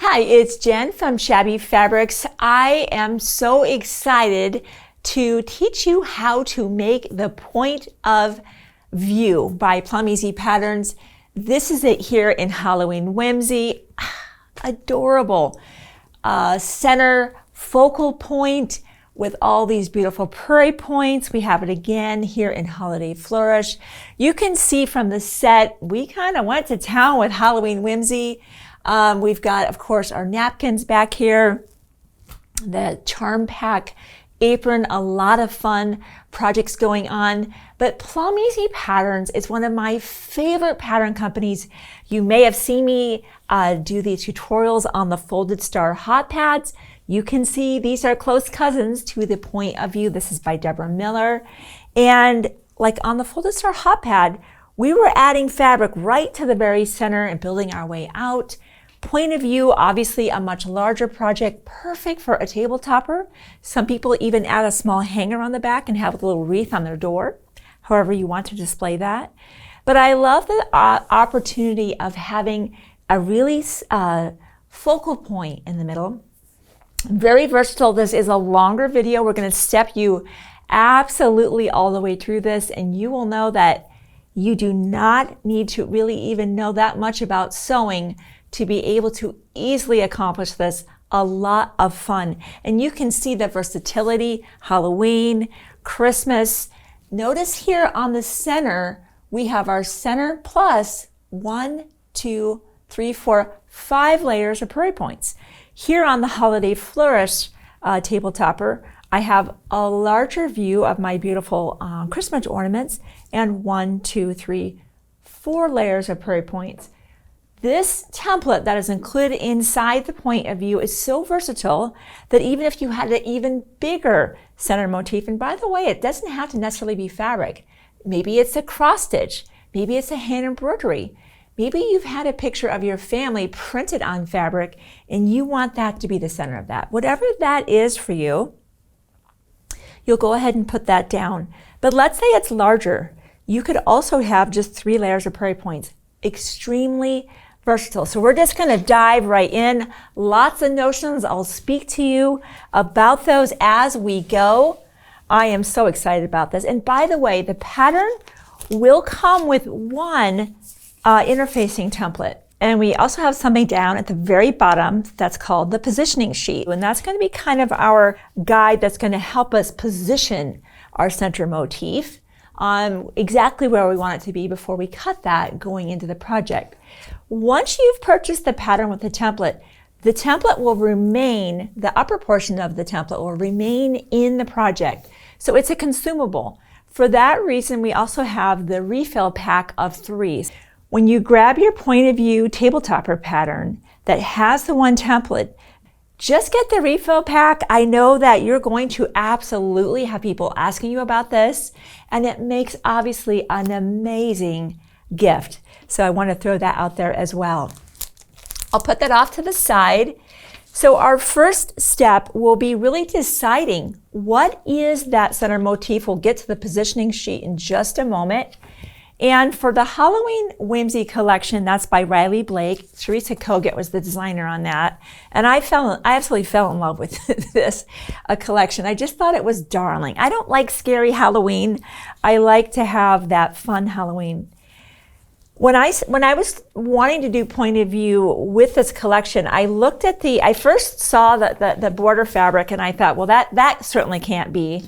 Hi, it's Jen from Shabby Fabrics. I am so excited to teach you how to make the point of view by Plum Easy Patterns. This is it here in Halloween Whimsy. Adorable center focal point with all these beautiful prairie points. We have it again here in Holiday Flourish. You can see from the set, we kind of went to town with Halloween Whimsy. We've got, of course, our napkins back here, the Charm Pack apron, a lot of fun projects going on. But Plum Easy Patterns is one of my favorite pattern companies. You may have seen me do these tutorials on the Folded Star hot pads. You can see these are close cousins to the point of view. This is by Deborah Miller. And like on the Folded Star hot pad, we were adding fabric right to the very center and building our way out. Point of view, obviously a much larger project, perfect for a table topper. Some people even add a small hanger on the back and have a little wreath on their door, however you want to display that. But I love the opportunity of having a really focal point in the middle. Very versatile. This is a longer video. We're going to step you absolutely all the way through this, and you will know that you do not need to really even know that much about sewing to be able to easily accomplish this. A lot of fun. And you can see the versatility, Halloween, Christmas. Notice here on the center, we have our center plus 1, 2, 3, 4, 5 layers of prairie points. Here on the Holiday Flourish table topper, I have a larger view of my beautiful Christmas ornaments and 1, 2, 3, 4 layers of prairie points. This template that is included inside the point of view is so versatile that even if you had an even bigger center motif, and by the way, it doesn't have to necessarily be fabric. Maybe it's a cross stitch. Maybe it's a hand embroidery. Maybe you've had a picture of your family printed on fabric and you want that to be the center of that. Whatever that is for you, you'll go ahead and put that down. But let's say it's larger. You could also have just 3 layers of prairie points. Extremely versatile. So we're just going to dive right in. Lots of notions. I'll speak to you about those as we go. I am so excited about this. And by the way, the pattern will come with one interfacing template. And we also have something down at the very bottom that's called the positioning sheet. And that's going to be kind of our guide that's going to help us position our center motif on exactly where we want it to be before we cut that going into the project. Once you've purchased the pattern with the template will remain, the upper portion of the template will remain in the project. So it's a consumable. For that reason, we also have the refill pack of 3s. When you grab your point of view table topper pattern that has the one template, just get the refill pack. I know that you're going to absolutely have people asking you about this, and it makes obviously an amazing gift. So I want to throw that out there as well. I'll put that off to the side. So our first step will be really deciding what is that center motif. We'll get to the positioning sheet in just a moment. And for the Halloween Whimsy collection, that's by Riley Blake. Teresa Kogut was the designer on that. And I absolutely fell in love with this collection. I just thought it was darling. I don't like scary Halloween. I like to have that fun Halloween. When I was wanting to do point of view with this collection, I looked at I first saw the border fabric and I thought, well, that certainly can't be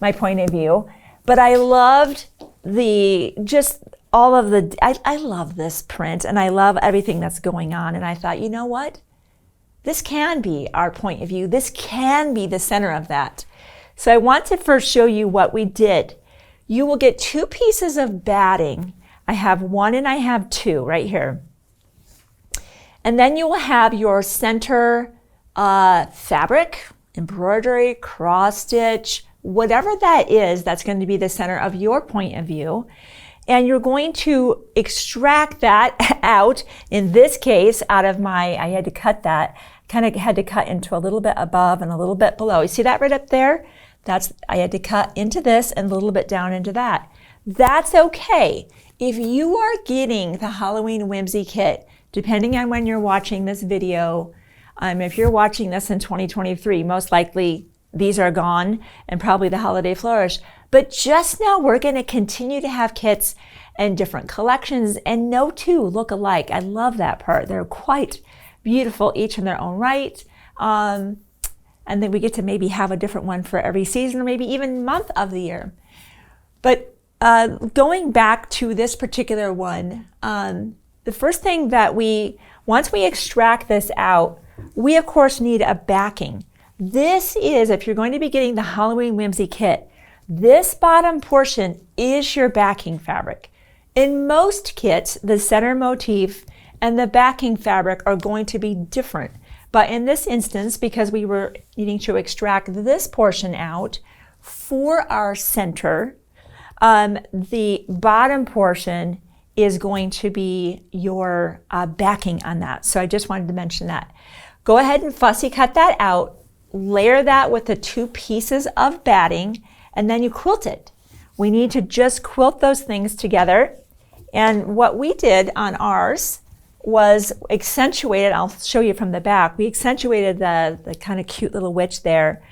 my point of view. But I loved I love this print and I love everything that's going on. And I thought, you know what? This can be our point of view. This can be the center of that. So I want to first show you what we did. You will get 2 pieces of batting. I have 1 and I have 2 right here. And then you will have your center fabric, embroidery, cross stitch, whatever that is, that's going to be the center of your point of view. And you're going to extract that out, in this case, out of I had to cut that, kind of had to cut into a little bit above and a little bit below. You see that right up there? I had to cut into this and a little bit down into that. That's okay. If you are getting the Halloween Whimsy kit, depending on when you're watching this video, If you're watching this in 2023, most likely these are gone and probably the Holiday Flourish. But just know we're going to continue to have kits and different collections, and no two look alike. I love that part. They're quite beautiful, each in their own right. And then we get to maybe have a different one for every season or maybe even month of the year. But going back to this particular one, the first thing that once we extract this out, we of course need a backing. This is, if you're going to be getting the Halloween Whimsy kit, this bottom portion is your backing fabric. In most kits, the center motif and the backing fabric are going to be different. But in this instance, because we were needing to extract this portion out for our center, the bottom portion is going to be your backing on that. So I just wanted to mention that. Go ahead and fussy cut that out, layer that with the 2 pieces of batting, and then you quilt it. We need to just quilt those things together. And what we did on ours was accentuated, I'll show you from the back, we accentuated the kind of cute little witch there.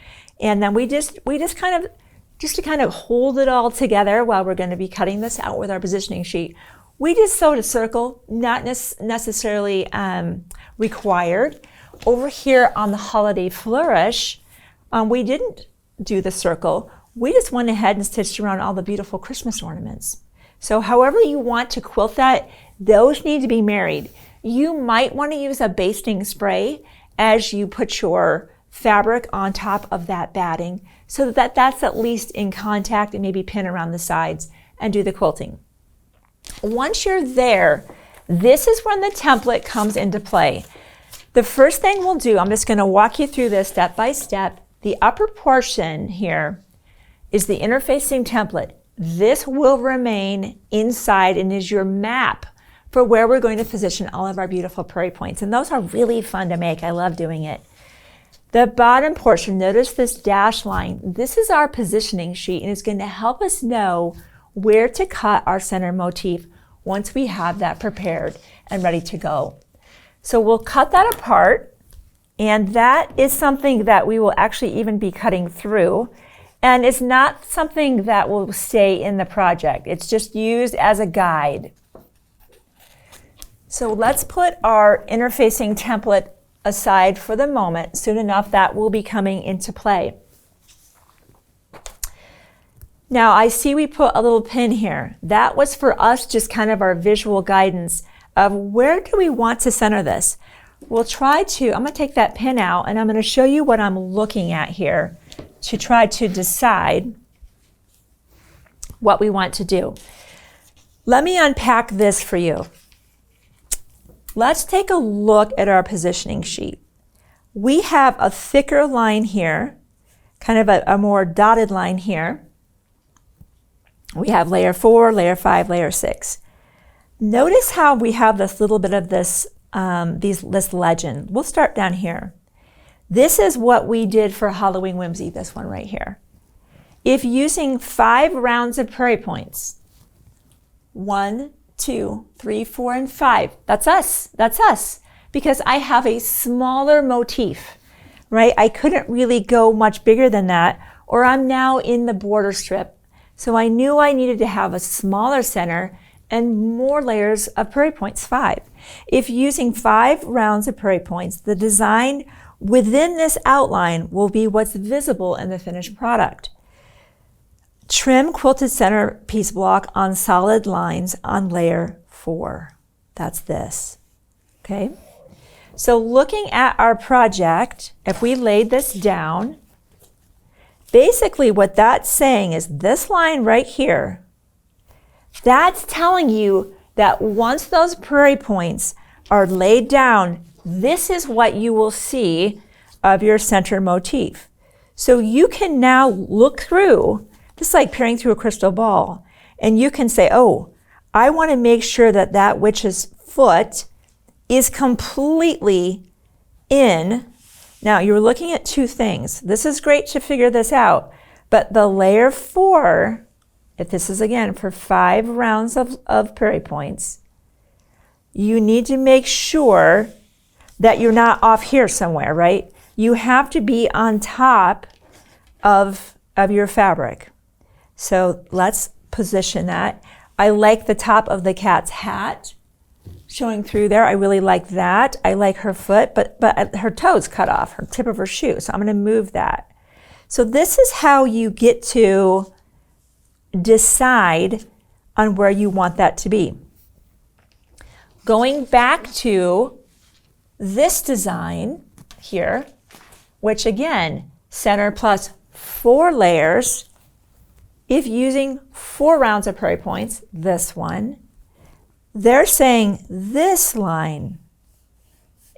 And then we just kind of hold it all together while we're going to be cutting this out with our positioning sheet. We just sewed a circle, not necessarily required. Over here on the Holiday Flourish, we didn't do the circle. We just went ahead and stitched around all the beautiful Christmas ornaments. So however you want to quilt that, those need to be married. You might want to use a basting spray as you put your fabric on top of that batting so that that's at least in contact, and maybe pin around the sides and do the quilting. Once you're there, this is when the template comes into play. The first thing we'll do, I'm just going to walk you through this step by step. The upper portion here is the interfacing template. This will remain inside and is your map for where we're going to position all of our beautiful prairie points. And those are really fun to make. I love doing it. The bottom portion, notice this dash line. This is our positioning sheet, and it's going to help us know where to cut our center motif once we have that prepared and ready to go. So we'll cut that apart, and that is something that we will actually even be cutting through. And it's not something that will stay in the project. It's just used as a guide. So let's put our interfacing template aside for the moment. Soon enough, that will be coming into play. Now, I see we put a little pin here. That was for us just kind of our visual guidance of where do we want to center this. We'll try to, I'm going to take that pin out, and I'm going to show you what I'm looking at here to try to decide what we want to do. Let me unpack this for you. Let's take a look at our positioning sheet. We have a thicker line here, kind of a more dotted line here. We have layer 4, layer 5, layer 6. Notice how we have this little bit of this legend. We'll start down here. This is what we did for Halloween Whimsy, this one right here. If using 5 rounds of prairie points, 1, 2, 3, 4, and 5, that's us, because I have a smaller motif, right? I couldn't really go much bigger than that, or I'm now in the border strip. So I knew I needed to have a smaller center and more layers of prairie points, 5. If using 5 rounds of prairie points, the design within this outline will be what's visible in the finished product. Trim quilted center piece block on solid lines on layer 4. That's this, okay? So looking at our project, if we laid this down, basically what that's saying is this line right here, that's telling you that once those prairie points are laid down, this is what you will see of your center motif. So you can now look through, just like peering through a crystal ball, and you can say, oh, I want to make sure that that witch's foot is completely in. Now you're looking at 2 things. This is great to figure this out, but the layer 4, if this is again for 5 rounds of prairie points, you need to make sure that you're not off here somewhere, right? You have to be on top of your fabric. So let's position that. I like the top of the cat's hat showing through there. I really like that. I like her foot, but her toe's cut off, her tip of her shoe. So I'm gonna move that. So this is how you get to decide on where you want that to be. Going back to this design here, which again, center plus 4 layers. If using 4 rounds of prairie points, this one, they're saying this line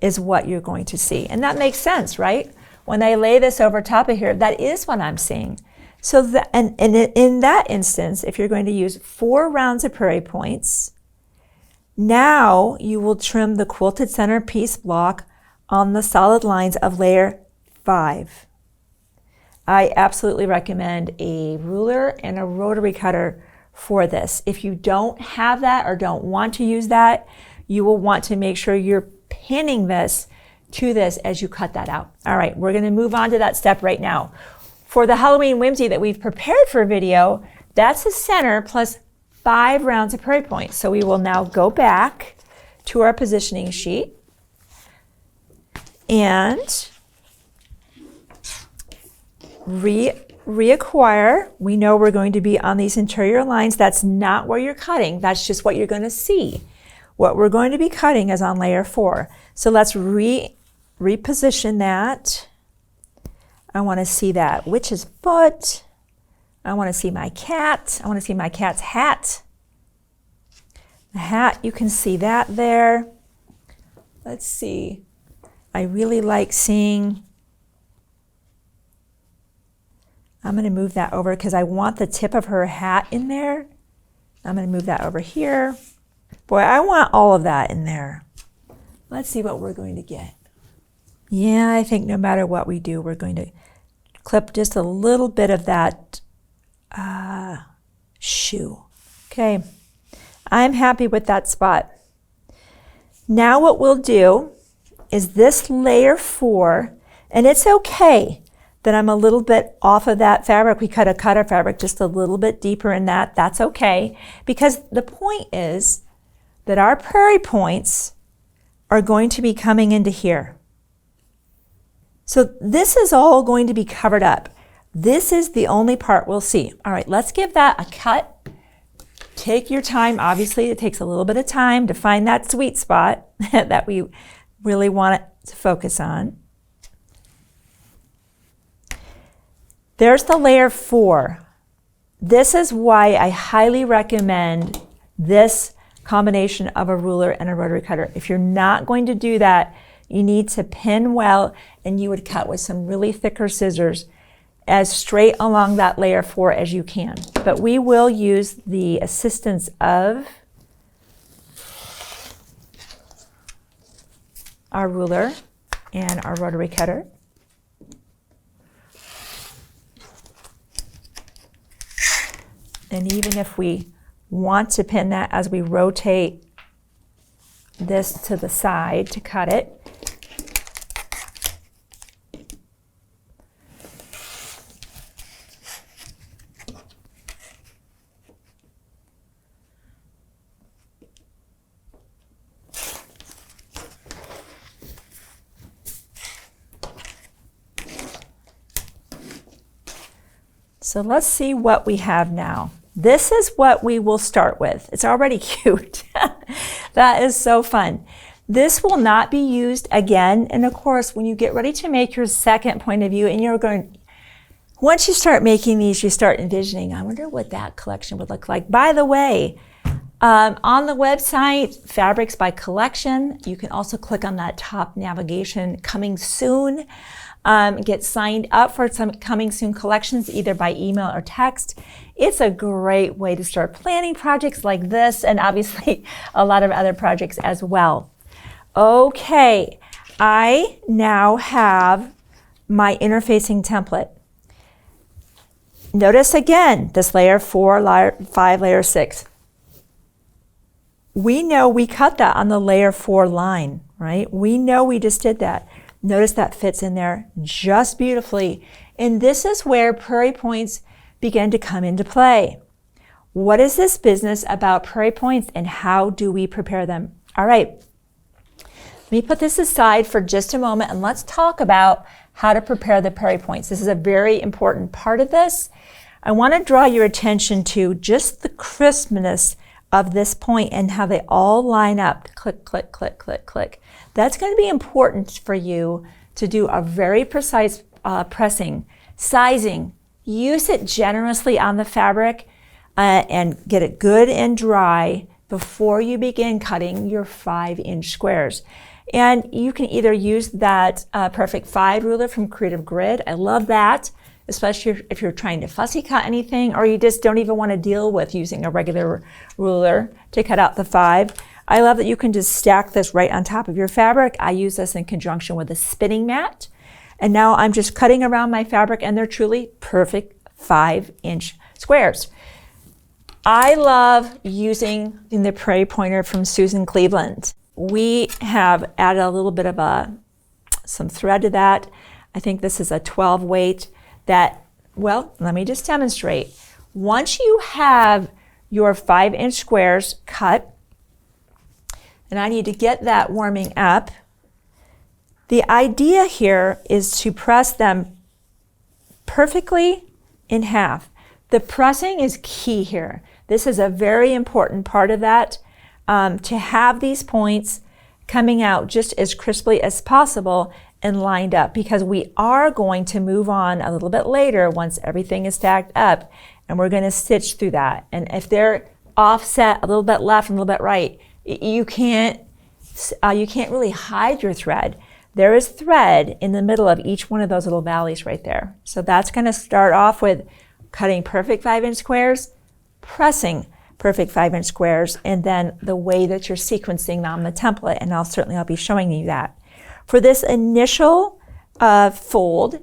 is what you're going to see. And that makes sense, right? When I lay this over top of here, that is what I'm seeing. So and in that instance, if you're going to use 4 rounds of prairie points, now you will trim the quilted centerpiece block on the solid lines of layer 5. I absolutely recommend a ruler and a rotary cutter for this. If you don't have that or don't want to use that, you will want to make sure you're pinning this to this as you cut that out. All right, we're gonna move on to that step right now. For the Halloween whimsy that we've prepared for video, that's the center plus 5 rounds of prairie points. So we will now go back to our positioning sheet and reacquire. We know we're going to be on these interior lines. That's not where you're cutting. That's just what you're going to see. What we're going to be cutting is on layer 4. So let's reposition that. I want to see that witch's foot. I want to see my cat. I want to see my cat's hat. The hat, you can see that there. Let's see. I really like seeing. I'm going to move that over because I want the tip of her hat in there. I'm going to move that over here. Boy, I want all of that in there. Let's see what we're going to get. Yeah, I think no matter what we do, we're going to clip just a little bit of that shoe. Okay, I'm happy with that spot. Now what we'll do is this layer 4, and it's okay that I'm a little bit off of that fabric. We cut a cutter fabric just a little bit deeper in that. That's okay, because the point is that our prairie points are going to be coming into here. So this is all going to be covered up. This is the only part we'll see. All right, let's give that a cut. Take your time. Obviously, it takes a little bit of time to find that sweet spot that we really want it to focus on. There's the layer 4. This is why I highly recommend this combination of a ruler and a rotary cutter. If you're not going to do that, you need to pin well, and you would cut with some really thicker scissors as straight along that layer 4 as you can. But we will use the assistance of our ruler and our rotary cutter. And even if we want to pin that as we rotate this to the side to cut it, so let's see what we have now. This is what we will start with. It's already cute. That is so fun. This will not be used again. And of course, when you get ready to make your second point of view, and you're going, once you start making these, you start envisioning, I wonder what that collection would look like. By the way, on the website, Fabrics by Collection, you can also click on that top navigation, coming soon. Get signed up for some coming soon collections, either by email or text. It's a great way to start planning projects like this, and obviously a lot of other projects as well. Okay, I now have my interfacing template. Notice again, this layer 4, layer 5, layer 6. we know we cut that on the layer 4 line, right? We know we just did that. Notice that fits in there just beautifully. And this is where prairie points begin to come into play. What is this business about prairie points and how do we prepare them? All right, let me put this aside for just a moment and let's talk about how to prepare the prairie points. This is a very important part of this. I want to draw your attention to just the crispness of this point and how they all line up. Click, click, click, click, click. That's going to be important for you to do a very precise pressing, sizing. Use it generously on the fabric and get it good and dry before you begin cutting your 5-inch squares. And you can either use that Perfect 5 ruler from Creative Grid. I love that, especially if you're trying to fussy cut anything or you just don't even want to deal with using a regular ruler to cut out the 5. I love that you can just stack this right on top of your fabric. I use this in conjunction with a spinning mat. And now I'm just cutting around my fabric and they're truly perfect 5-inch squares. I love using the Prairie Pointer from Susan Cleveland. We have added a little bit of some thread to that. I think this is a 12 weight that, well, let me just demonstrate. Once you have your 5-inch squares cut, and I need to get that warming up, the idea here is to press them perfectly in half. The pressing is key here. This is a very important part of that, to have these points coming out just as crisply as possible and lined up, because we are going to move on a little bit later once everything is stacked up, and we're going to stitch through that. And if they're offset a little bit left and a little bit right, you can't really hide your thread. There is thread in the middle of each one of those little valleys right there. So that's going to start off with cutting perfect 5-inch squares, pressing perfect 5-inch squares, and then the way that you're sequencing on the template. And I'll be showing you that. For this initial fold,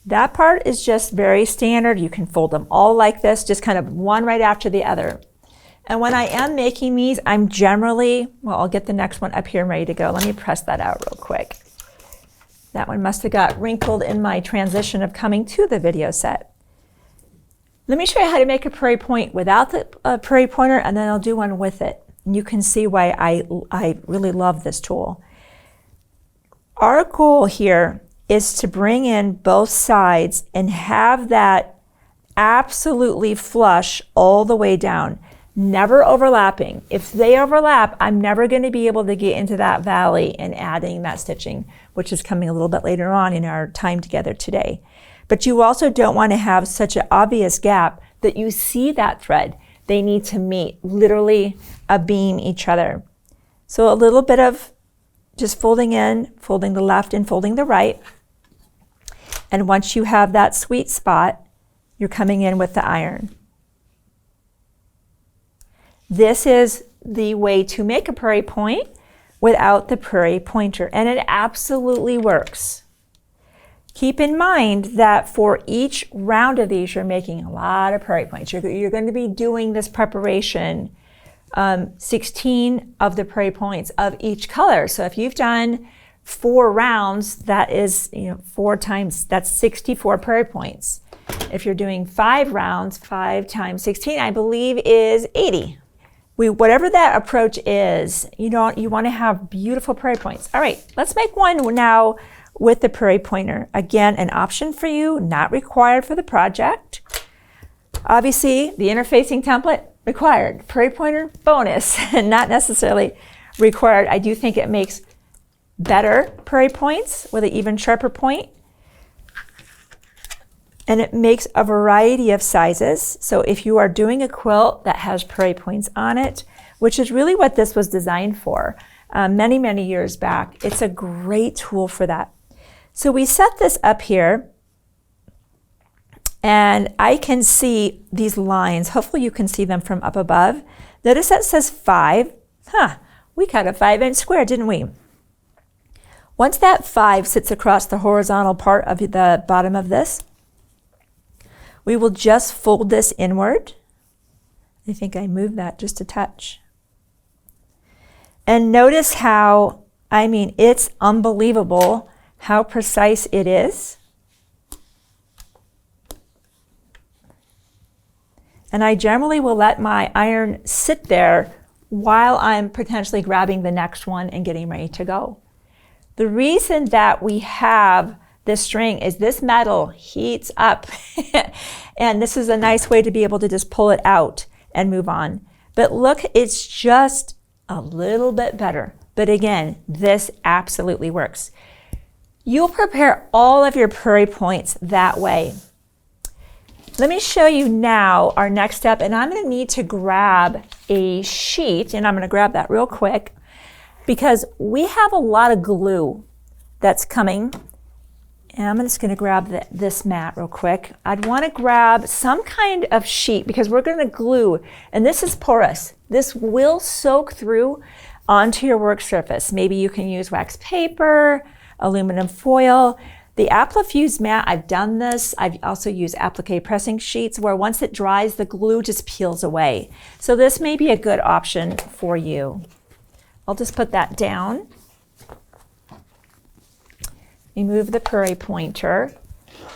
that part is just very standard. You can fold them all like this, just kind of one right after the other. And when I am making these, I'm generally, well, I'll get the next one up here and ready to go. Let me press that out real quick. That one must have got wrinkled in my transition of coming to the video set. Let me show you how to make a prairie point without the prairie pointer, and then I'll do one with it. And you can see why I really love this tool. Our goal here is to bring in both sides and have that absolutely flush all the way down, never overlapping. If they overlap, I'm never going to be able to get into that valley and adding that stitching, which is coming a little bit later on in our time together today. But you also don't want to have such an obvious gap that you see that thread. They need to meet, literally beam each other. So a little bit of just folding in, folding the left and folding the right. And once you have that sweet spot, you're coming in with the iron. This is the way to make a prairie point without the prairie pointer, and it absolutely works. Keep in mind that for each round of these, you're making a lot of prairie points. You're going to be doing this preparation 16 of the prairie points of each color. So if you've done 4 rounds, that is 4 times, that's 64 prairie points. If you're doing 5 rounds, 5 times 16, I believe is 80. Whatever that approach is, you want to have beautiful prairie points. All right, let's make one now with the prairie pointer. Again, an option for you, not required for the project. Obviously, the interfacing template, required. Prairie pointer, bonus, and not necessarily required. I do think it makes better prairie points with an even sharper point. And it makes a variety of sizes. So if you are doing a quilt that has prairie points on it, which is really what this was designed for many, many years back, it's a great tool for that. So we set this up here, and I can see these lines. Hopefully you can see them from up above. Notice that says 5. We cut a 5-inch square, didn't we? Once that 5 sits across the horizontal part of the bottom of this, We will just fold this inward. I think I moved that just a touch. And notice how, I mean, it's unbelievable how precise it is. And I generally will let my iron sit there while I'm potentially grabbing the next one and getting ready to go. The reason that we have this string is this metal heats up. And this is a nice way to be able to just pull it out and move on. But look, it's just a little bit better. But again, this absolutely works. You'll prepare all of your prairie points that way. Let me show you now our next step, and I'm going to need to grab a sheet, and I'm going to grab that real quick because we have a lot of glue that's coming. And I'm just going to grab this mat real quick. I'd want to grab some kind of sheet because we're going to glue, and this is porous. This will soak through onto your work surface. Maybe you can use wax paper, aluminum foil. The Applifuse mat, I've done this. I've also used applique pressing sheets where once it dries, the glue just peels away. So this may be a good option for you. I'll just put that down. Remove the prairie pointer.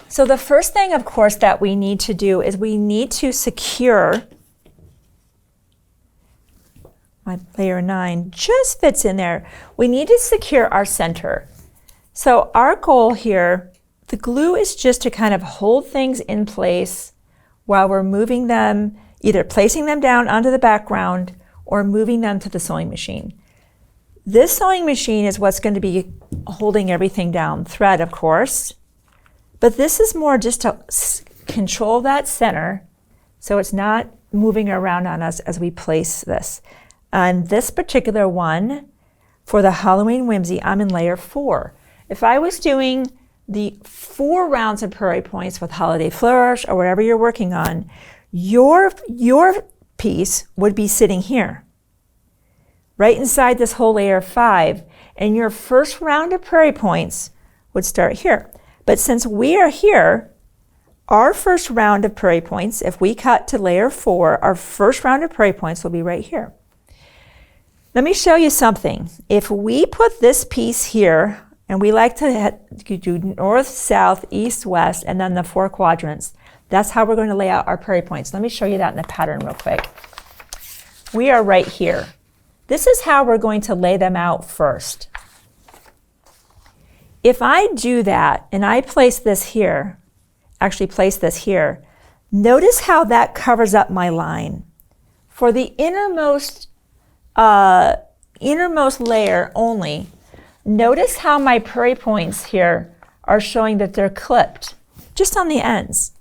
So the first thing, of course, that we need to do is we need to secure, my layer 9 just fits in there. We need to secure our center. So our goal here, the glue is just to kind of hold things in place while we're moving them, either placing them down onto the background or moving them to the sewing machine. This sewing machine is what's going to be holding everything down. Thread, of course. But this is more just to control that center so it's not moving around on us as we place this. On this particular one, for the Halloween Whimsy, I'm in layer 4. If I was doing the 4 rounds of prairie points with Holiday Flourish or whatever you're working on, your piece would be sitting here, right inside this whole layer 5, and your first round of prairie points would start here. But since we are here, our first round of prairie points, if we cut to layer 4, our first round of prairie points will be right here. Let me show you something. If we put this piece here, and we like to do north, south, east, west, and then the 4 quadrants, that's how we're going to lay out our prairie points. Let me show you that in the pattern real quick. We are right here. This is how we're going to lay them out first. If I do that and I place this here, notice how that covers up my line. For the innermost layer only, notice how my prairie points here are showing that they're clipped just on the ends.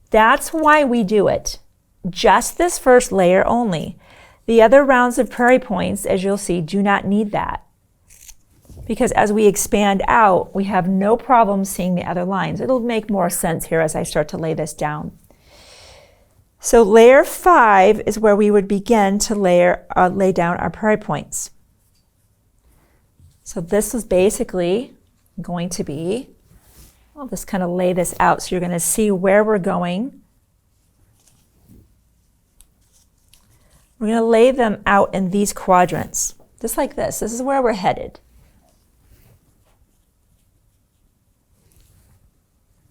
That's why we do it. Just this first layer only. The other rounds of prairie points, as you'll see, do not need that. Because as we expand out, we have no problem seeing the other lines. It'll make more sense here as I start to lay this down. So layer 5 is where we would begin to lay down our prairie points. So this is basically going to be, I'll just kind of lay this out so you're going to see where we're going. We're going to lay them out in these quadrants, just like this. This is where we're headed.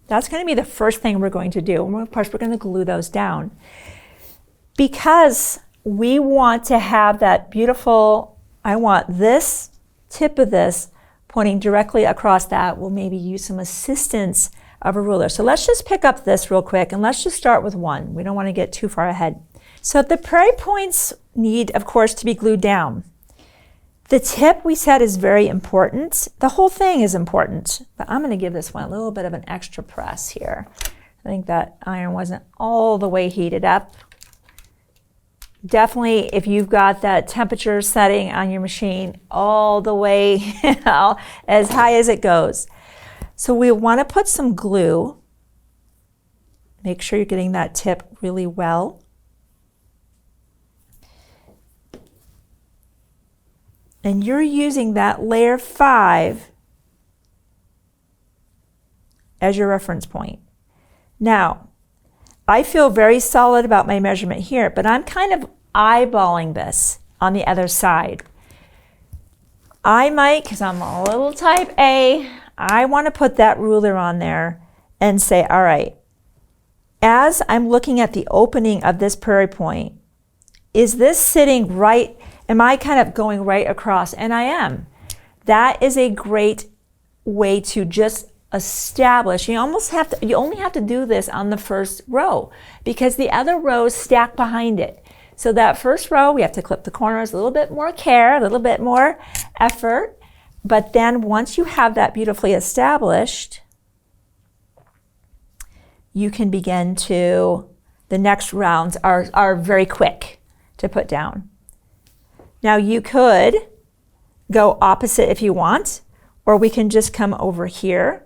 That's going to be the first thing we're going to do. And of course, we're going to glue those down. Because we want to have that beautiful, I want this tip of this pointing directly across that. We'll maybe use some assistance of a ruler. So let's just pick up this real quick and let's just start with 1. We don't want to get too far ahead. So the prairie points need, of course, to be glued down. The tip we said is very important. The whole thing is important, but I'm going to give this one a little bit of an extra press here. I think that iron wasn't all the way heated up. Definitely, if you've got that temperature setting on your machine all the way as high as it goes. So we want to put some glue. Make sure you're getting that tip really well. And you're using that layer 5 as your reference point. Now, I feel very solid about my measurement here, but I'm kind of eyeballing this on the other side. I might, because I'm a little type A, I want to put that ruler on there and say, all right, as I'm looking at the opening of this prairie point, is this sitting right, am I kind of going right across? And I am. That is a great way to just establish. You only have to do this on the first row because the other rows stack behind it. So that first row, we have to clip the corners, a little bit more care, a little bit more effort. But then once you have that beautifully established, you can begin to, the next rounds are very quick to put down. Now you could go opposite if you want, or we can just come over here.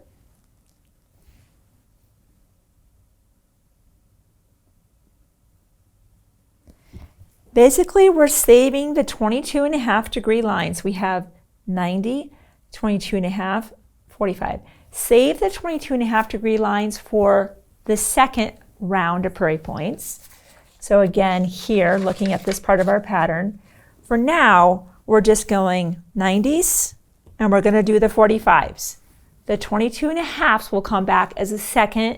Basically, we're saving the 22.5-degree lines. We have 90, 22.5, 45. Save the 22.5-degree lines for the second round of prairie points. So again, here, looking at this part of our pattern, for now, we're just going 90s, and we're going to do the 45s. The 22.5s will come back as a second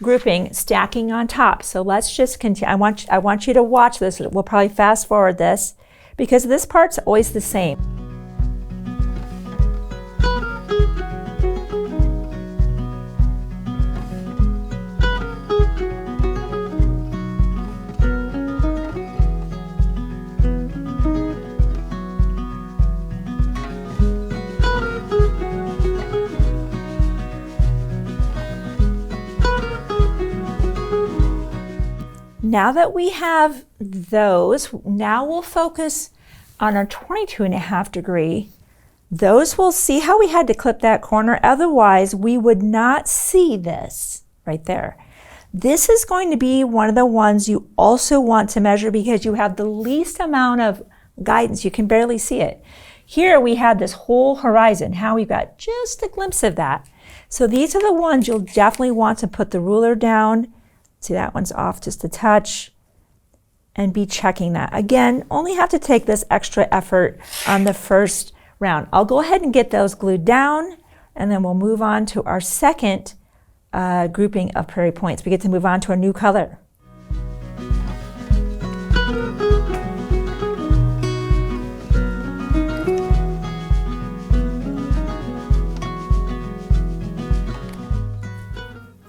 grouping, stacking on top. So let's just continue. I want you to watch this. We'll probably fast forward this because this part's always the same. Now that we have those, now we'll focus on our 22.5-degree. Those we'll see how we had to clip that corner. Otherwise, we would not see this right there. This is going to be one of the ones you also want to measure because you have the least amount of guidance. You can barely see it. Here we had this whole horizon. How we've got just a glimpse of that. So these are the ones you'll definitely want to put the ruler down. See, that one's off just a touch, and be checking that. Again, only have to take this extra effort on the first round. I'll go ahead and get those glued down, and then we'll move on to our second grouping of prairie points. We get to move on to a new color.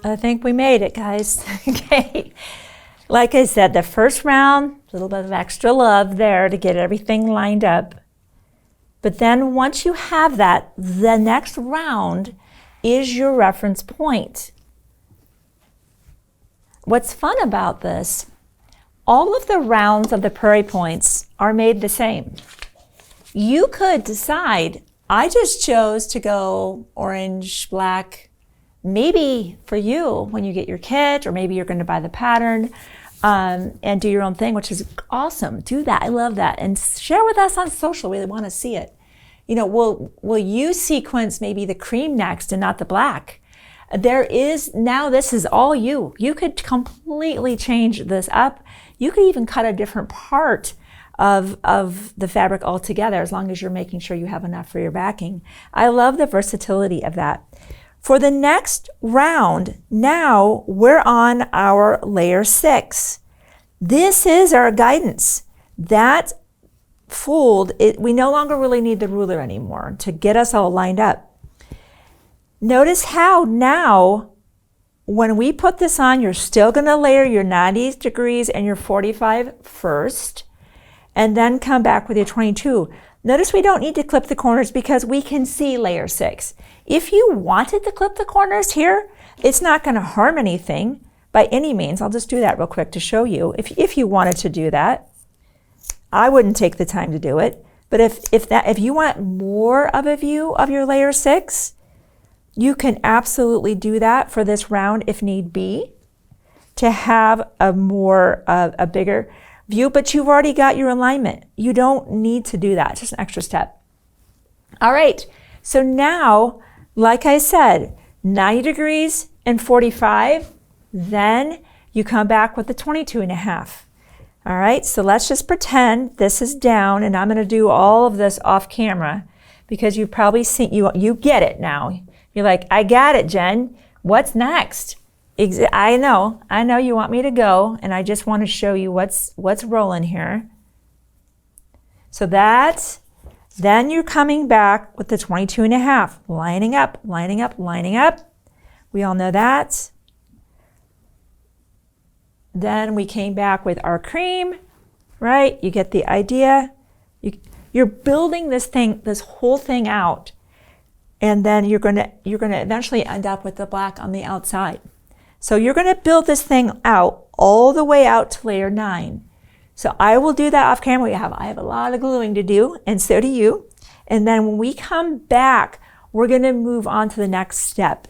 I think we made it, guys. Okay. Like I said, the first round, a little bit of extra love there to get everything lined up. But then once you have that, the next round is your reference point. What's fun about this, all of the rounds of the prairie points are made the same. You could decide, I just chose to go orange, black. Maybe for you, when you get your kit, or maybe you're going to buy the pattern and do your own thing, which is awesome. Do that. I love that. And share with us on social. We want to see it. You know, will you sequence maybe the cream next and not the black? Now this is all you. You could completely change this up. You could even cut a different part of the fabric altogether, as long as you're making sure you have enough for your backing. I love the versatility of that. For the next round, now we're on our layer 6. This is our guidance. That fold, we no longer really need the ruler anymore to get us all lined up. Notice how now, when we put this on, you're still going to layer your 90 degrees and your 45 first, and then come back with your 22. Notice we don't need to clip the corners because we can see layer 6. If you wanted to clip the corners here, it's not going to harm anything by any means. I'll just do that real quick to show you. If you wanted to do that, I wouldn't take the time to do it. But if you want more of a view of your layer 6, you can absolutely do that for this round if need be, to have a bigger view, but you've already got your alignment. You don't need to do that, just an extra step. All right, so now, like I said, 90 degrees and 45, then you come back with the 22.5. All right, so let's just pretend this is down, and I'm going to do all of this off camera because you've probably seen, you get it now. You're like, I got it, Jen. What's next? I know you want me to go, and I just want to show you what's rolling here. So then you're coming back with the 22.5, lining up, lining up, lining up. We all know that. Then we came back with our cream, right? You get the idea. You're building this whole thing out, and then you're gonna eventually end up with the black on the outside. So you're gonna build this thing out all the way out to layer 9. So I will do that off camera. I have a lot of gluing to do, and so do you. And then when we come back, we're gonna move on to the next step.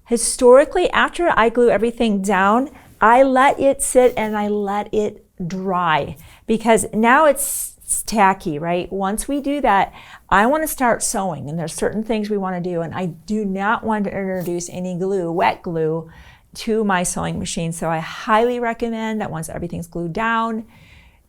Historically, after I glue everything down, I let it sit and I let it dry because now it's tacky, right? Once we do that, I want to start sewing, and there's certain things we want to do, and I do not want to introduce any glue, wet glue, to my sewing machine. So I highly recommend that once everything's glued down,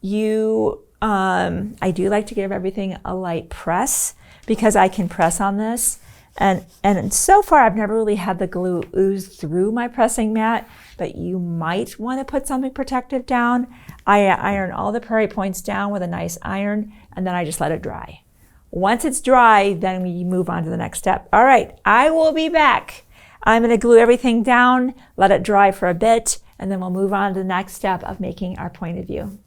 I do like to give everything a light press because I can press on this. And so far, I've never really had the glue ooze through my pressing mat, but you might want to put something protective down. I iron all the prairie points down with a nice iron, and then I just let it dry. Once it's dry, then we move on to the next step. All right, I will be back. I'm going to glue everything down, let it dry for a bit, and then we'll move on to the next step of making our point of view.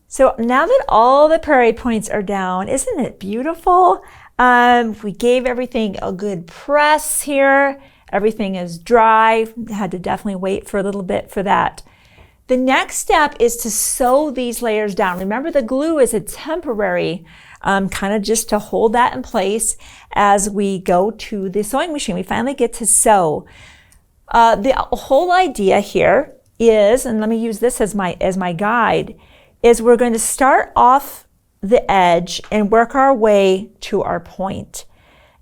So now that all the prairie points are down, isn't it beautiful? We gave everything a good press here. Everything is dry. Had to definitely wait for a little bit for that. The next step is to sew these layers down. Remember, the glue is a temporary, kind of just to hold that in place as we go to the sewing machine. We finally get to sew. The whole idea here is, and let me use this as my guide, is we're going to start off the edge and work our way to our point.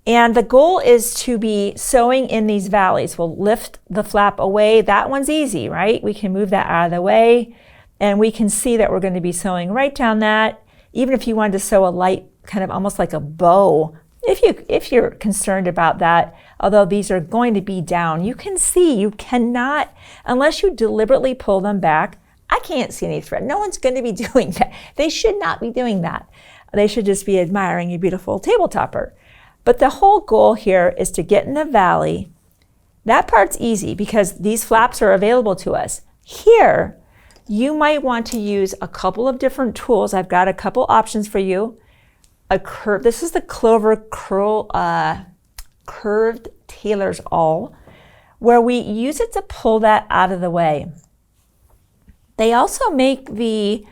And the goal is to be sewing in these valleys. We'll lift the flap away. That one's easy, right? We can move that out of the way, and we can see that we're going to be sewing right down that. Even if you wanted to sew a light, kind of almost like a bow, if you're concerned about that, although these are going to be down, you can see, you cannot, unless you deliberately pull them back, I can't see any thread. No one's going to be doing that. They should not be doing that. They should just be admiring your beautiful table topper. But the whole goal here is to get in the valley. That part's easy because these flaps are available to us. Here, you might want to use a couple of different tools. I've got a couple options for you. This is the Clover Curved Tailor's Awl, where we use it to pull that out of the way. They also make the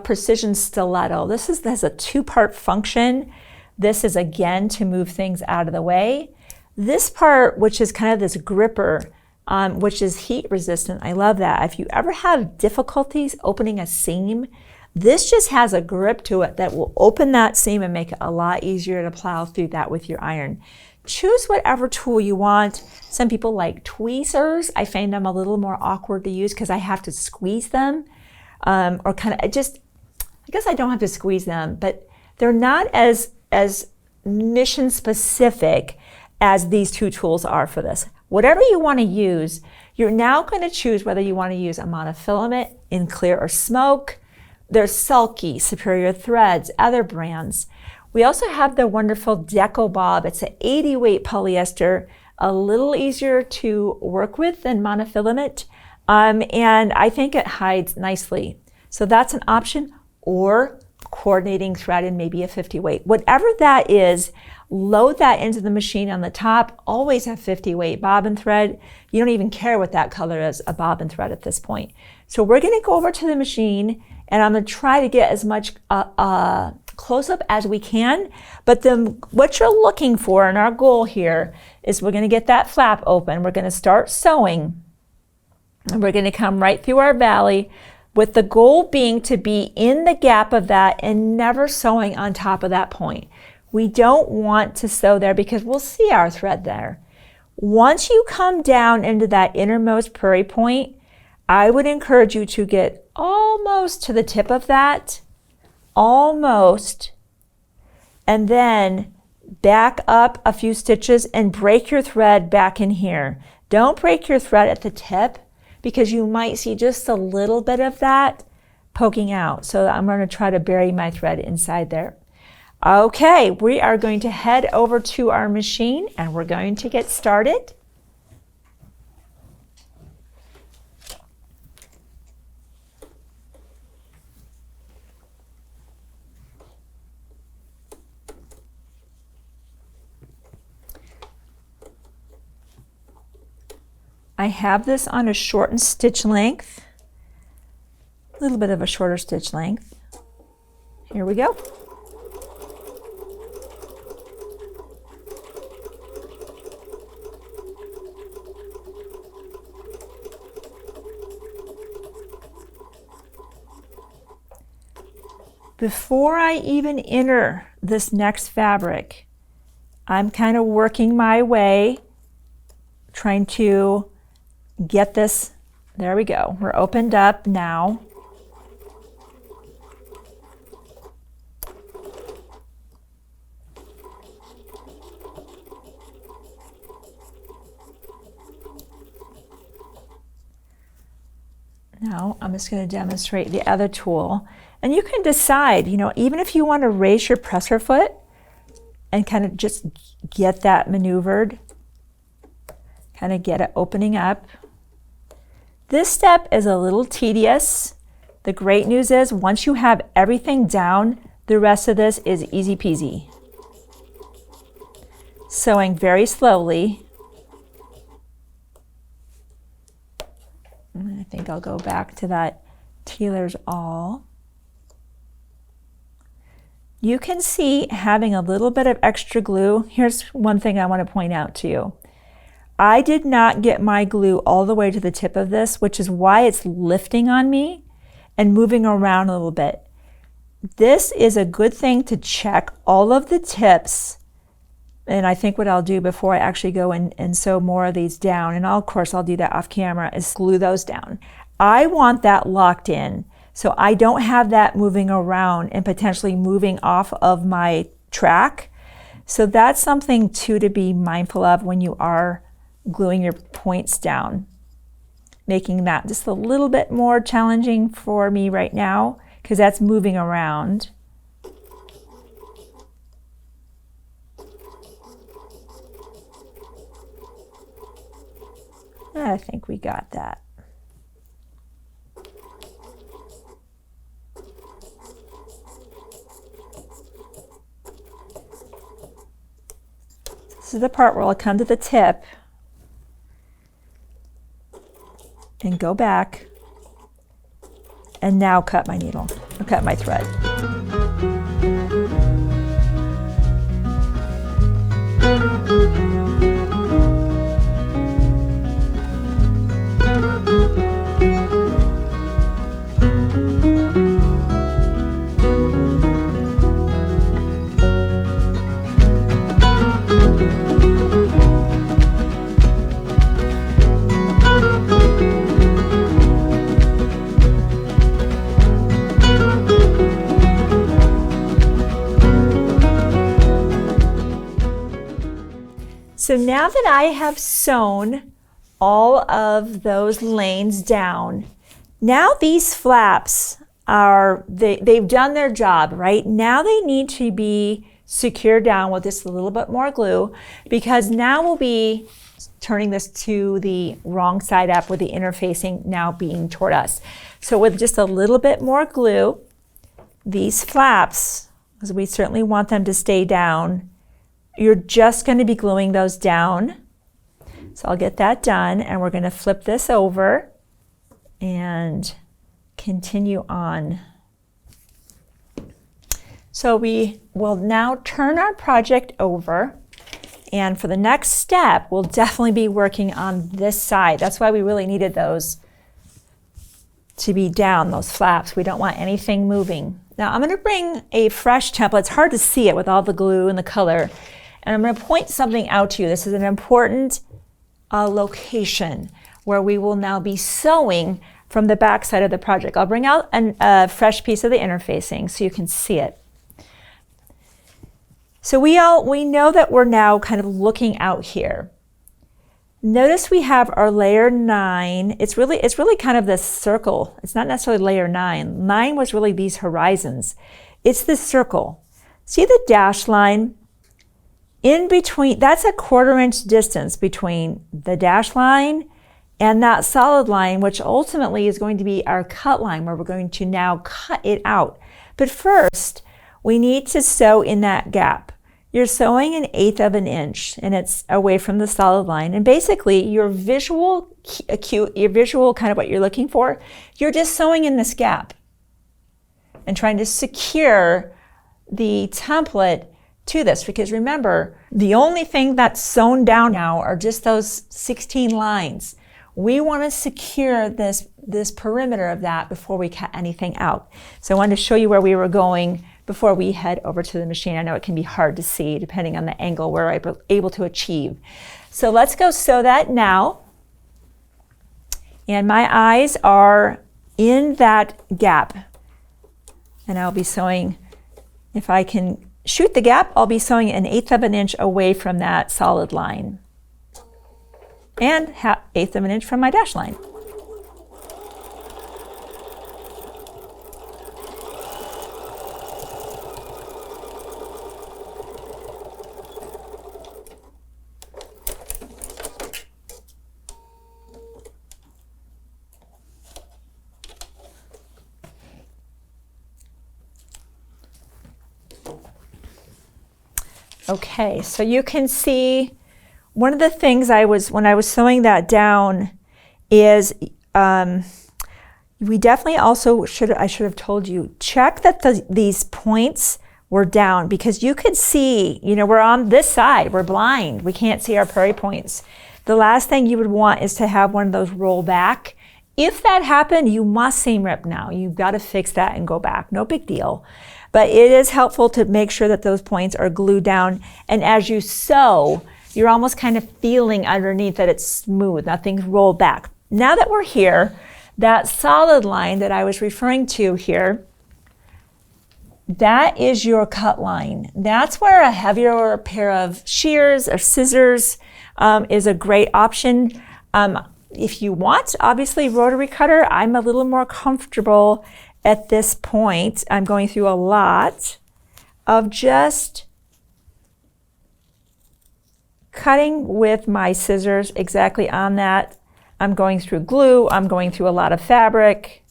Precision Stiletto. This has a two-part function. This is, again, to move things out of the way. This part, which is kind of this gripper, which is heat resistant, I love that. If you ever have difficulties opening a seam, this just has a grip to it that will open that seam and make it a lot easier to plow through that with your iron. Choose whatever tool you want. Some people like tweezers. I find them a little more awkward to use because I have to squeeze them, or kind of I guess I don't have to squeeze them, but they're not as mission specific as these two tools are for this. Whatever you want to use, you're now going to choose whether you want to use a monofilament in clear or smoke. There's Sulky, Superior Threads, other brands. We also have the wonderful Deco Bob. It's an 80 weight polyester, a little easier to work with than monofilament, and I think it hides nicely. So that's an option, or coordinating thread and maybe a 50 weight. Whatever that is, load that into the machine on the top. Always have 50 weight bobbin thread. You don't even care what that color is, a bobbin thread at this point. So we're going to go over to the machine, and I'm going to try to get as much close up as we can. But then what you're looking for, and our goal here, is we're going to get that flap open. We're going to start sewing, and we're going to come right through our valley, with the goal being to be in the gap of that and never sewing on top of that point. We don't want to sew there because we'll see our thread there. Once you come down into that innermost prairie point, I would encourage you to get almost to the tip of that, almost, and then back up a few stitches and break your thread back in here. Don't break your thread at the tip because you might see just a little bit of that poking out. So I'm going to try to bury my thread inside there. Okay, we are going to head over to our machine and we're going to get started. I have this on a shortened stitch length, a little bit of a shorter stitch length. Here we go. Before I even enter this next fabric, I'm kind of working my way, trying to get this, there we go, we're opened up now. Now I'm just going to demonstrate the other tool. And you can decide, even if you want to raise your presser foot and kind of just get that maneuvered, kind of get it opening up. This step is a little tedious. The great news is once you have everything down, the rest of this is easy peasy. Sewing very slowly. And I think I'll go back to that tailor's awl. You can see having a little bit of extra glue. Here's one thing I want to point out to you. I did not get my glue all the way to the tip of this, which is why it's lifting on me and moving around a little bit. This is a good thing to check all of the tips. And I think what I'll do before I actually go and sew more of these down, and of course I'll do that off camera, is glue those down. I want that locked in so I don't have that moving around and potentially moving off of my track. So that's something too to be mindful of when you are gluing your points down, making that just a little bit more challenging for me right now because that's moving around. I think we got that. This is the part where I'll come to the tip and go back and now cut my needle, or cut my thread. So now that I have sewn all of those lanes down, now these flaps are, they've done their job, right? Now they need to be secured down with just a little bit more glue because now we'll be turning this to the wrong side up with the interfacing now being toward us. So with just a little bit more glue, these flaps, because we certainly want them to stay down, you're just going to be gluing those down. So I'll get that done and we're going to flip this over and continue on. So we will now turn our project over, and for the next step we'll definitely be working on this side. That's why we really needed those to be down, those flaps. We don't want anything moving. Now I'm going to bring a fresh template. It's hard to see it with all the glue and the color. And I'm going to point something out to you. This is an important location where we will now be sewing from the back side of the project. I'll bring out a fresh piece of the interfacing so you can see it. So we know that we're now kind of looking out here. Notice we have our layer 9. It's really kind of this circle. It's not necessarily layer 9. 9 was really these horizons. It's this circle. See the dashed line? In between, that's a 1/4 inch distance between the dashed line and that solid line, which ultimately is going to be our cut line, where we're going to now cut it out. But first, we need to sew in that gap. You're sewing 1/8 of an inch, and it's away from the solid line. And basically, your visual kind of what you're looking for, you're just sewing in this gap and trying to secure the template to this. Because remember, the only thing that's sewn down now are just those 16 lines. We want to secure this perimeter of that before we cut anything out. So I wanted to show you where we were going before we head over to the machine. I know it can be hard to see depending on the angle we're able to achieve. So let's go sew that now. And my eyes are in that gap. And I'll be sewing, if I can shoot the gap, I'll be sewing 1/8 of an inch away from that solid line. And 1/8 of an inch from my dash line. Okay, so you can see one of the things when I was sewing that down is we definitely also I should have told you, check that these points were down, because you could see, we're on this side, we're blind, we can't see our prairie points. The last thing you would want is to have one of those roll back. If that happened, you must seam rip now. You've got to fix that and go back. No big deal. But it is helpful to make sure that those points are glued down. And as you sew, you're almost kind of feeling underneath that it's smooth, nothing's rolled back. Now that we're here, that solid line that I was referring to here, that is your cut line. That's where a heavier pair of shears or scissors is a great option. If you want, obviously, rotary cutter, I'm a little more comfortable at this point. I'm going through a lot of just cutting with my scissors exactly on that. I'm going through glue. I'm going through a lot of fabric.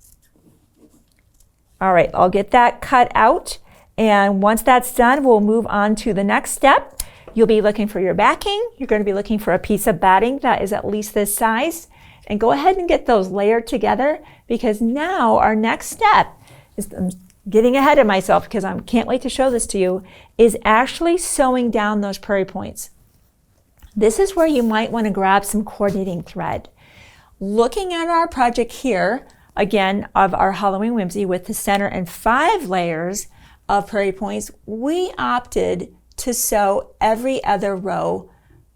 All right, I'll get that cut out. And once that's done, we'll move on to the next step. You'll be looking for your backing. You're going to be looking for a piece of batting that is at least this size. And go ahead and get those layered together, because now our next step is, I'm getting ahead of myself because I can't wait to show this to you, is actually sewing down those prairie points. This is where you might want to grab some coordinating thread. Looking at our project here, again, of our Halloween Whimsy with the center and 5 layers of prairie points, we opted to sew every other row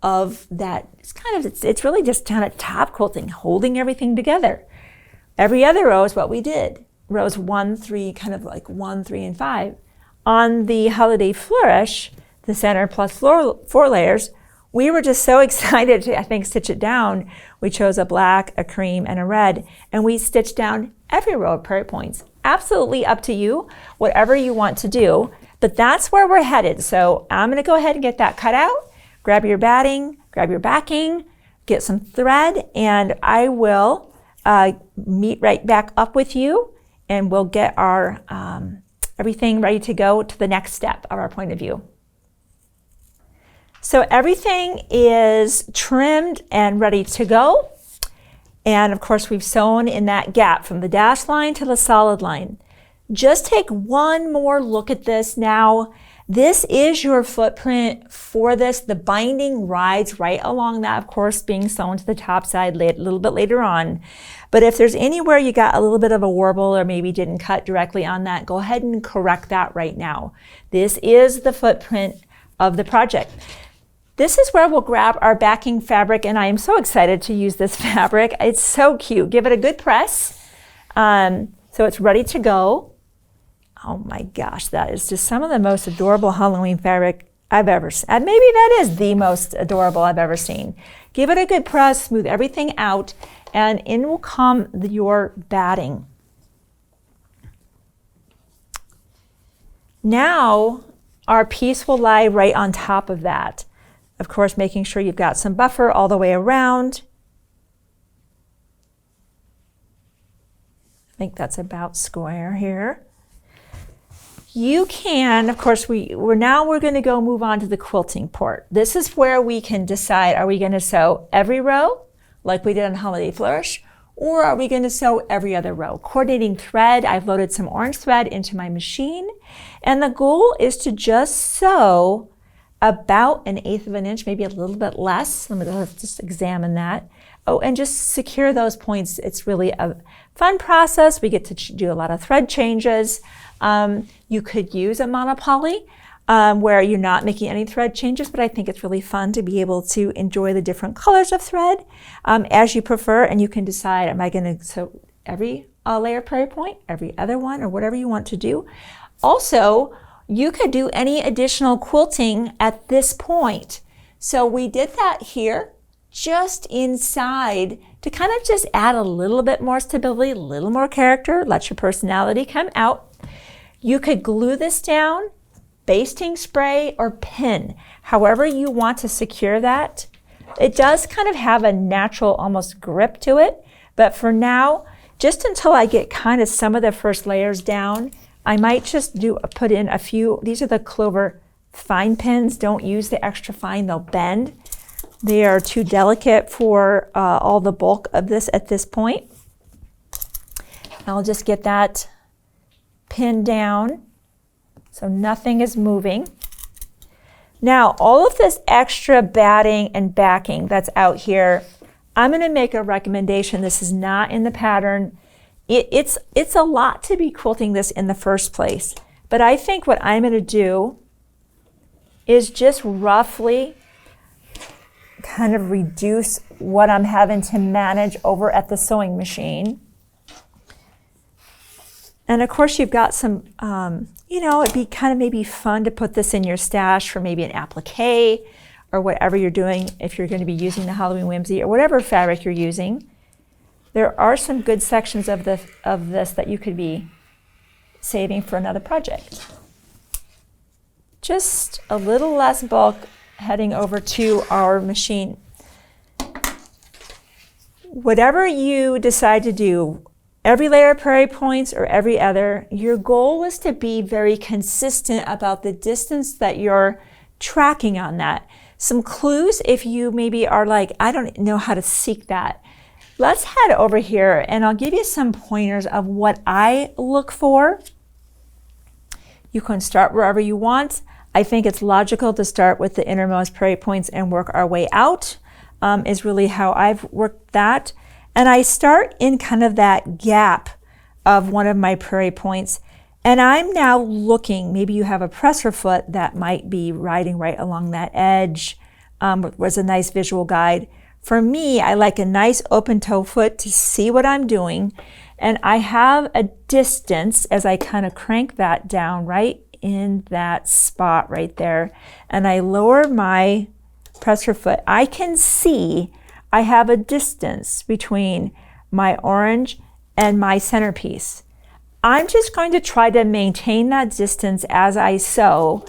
of that. It's really just kind of top quilting, holding everything together. Every other row is what we did. Rows 1, 3, kind of like 1, 3, and 5. On the Holiday Flourish, the center plus 4 layers, we were just so excited to, I think, stitch it down. We chose a black, a cream, and a red, and we stitched down every row of prairie points. Absolutely up to you, whatever you want to do, but that's where we're headed. So I'm gonna go ahead and get that cut out, grab your batting, grab your backing, get some thread, and I will meet right back up with you, and we'll get our everything ready to go to the next step of our point of view. So everything is trimmed and ready to go. And of course, we've sewn in that gap from the dash line to the solid line. Just take one more look at this now. This is your footprint for this. The binding rides right along that, of course, being sewn to the top side a little bit later on. But if there's anywhere you got a little bit of a warble or maybe didn't cut directly on that, go ahead and correct that right now. This is the footprint of the project. This is where we'll grab our backing fabric, and I am so excited to use this fabric. It's so cute. Give it a good press. So it's ready to go. Oh my gosh, that is just some of the most adorable Halloween fabric I've ever seen. And maybe that is the most adorable I've ever seen. Give it a good press, smooth everything out, and in will come your batting. Now our piece will lie right on top of that. Of course, making sure you've got some buffer all the way around. I think that's about square here. You can, of course, we're going to go move on to the quilting part. This is where we can decide, are we going to sew every row like we did on Holiday Flourish, or are we going to sew every other row? Coordinating thread, I've loaded some orange thread into my machine, and the goal is to just sew about 1/8 of an inch, maybe a little bit less. Let's just examine that. Oh, and just secure those points. It's really a fun process. We get to do a lot of thread changes. You could use a monopoly where you're not making any thread changes, but I think it's really fun to be able to enjoy the different colors of thread as you prefer, and you can decide, am I going to sew every layer prairie point, every other one, or whatever you want to do. Also, you could do any additional quilting at this point. So we did that here, just inside, to kind of just add a little bit more stability, a little more character, let your personality come out. You could glue this down, basting spray, or pin, however you want to secure that. It does kind of have a natural almost grip to it, but for now, just until I get kind of some of the first layers down, I might just put in a few. These are the Clover fine pins. Don't use the extra fine, they'll bend. They are too delicate for all the bulk of this at this point. I'll just get that pinned down so nothing is moving. Now, all of this extra batting and backing that's out here, I'm going to make a recommendation. This is not in the pattern. It's a lot to be quilting this in the first place, but I think what I'm going to do is just roughly kind of reduce what I'm having to manage over at the sewing machine. And of course you've got some, it'd be kind of maybe fun to put this in your stash for maybe an applique or whatever you're doing if you're going to be using the Halloween Whimsy or whatever fabric you're using. There are some good sections of this that you could be saving for another project. Just a little less bulk heading over to our machine. Whatever you decide to do, every layer of prairie points or every other, your goal is to be very consistent about the distance that you're tracking on that. Some clues if you maybe are like, I don't know how to seek that. Let's head over here and I'll give you some pointers of what I look for. You can start wherever you want. I think it's logical to start with the innermost prairie points and work our way out, is really how I've worked that. And I start in kind of that gap of one of my prairie points. And I'm now looking, maybe you have a presser foot that might be riding right along that edge, was a nice visual guide. For me, I like a nice open toe foot to see what I'm doing. And I have a distance as I kind of crank that down right in that spot right there. And I lower my presser foot. I can see I have a distance between my orange and my centerpiece. I'm just going to try to maintain that distance as I sew,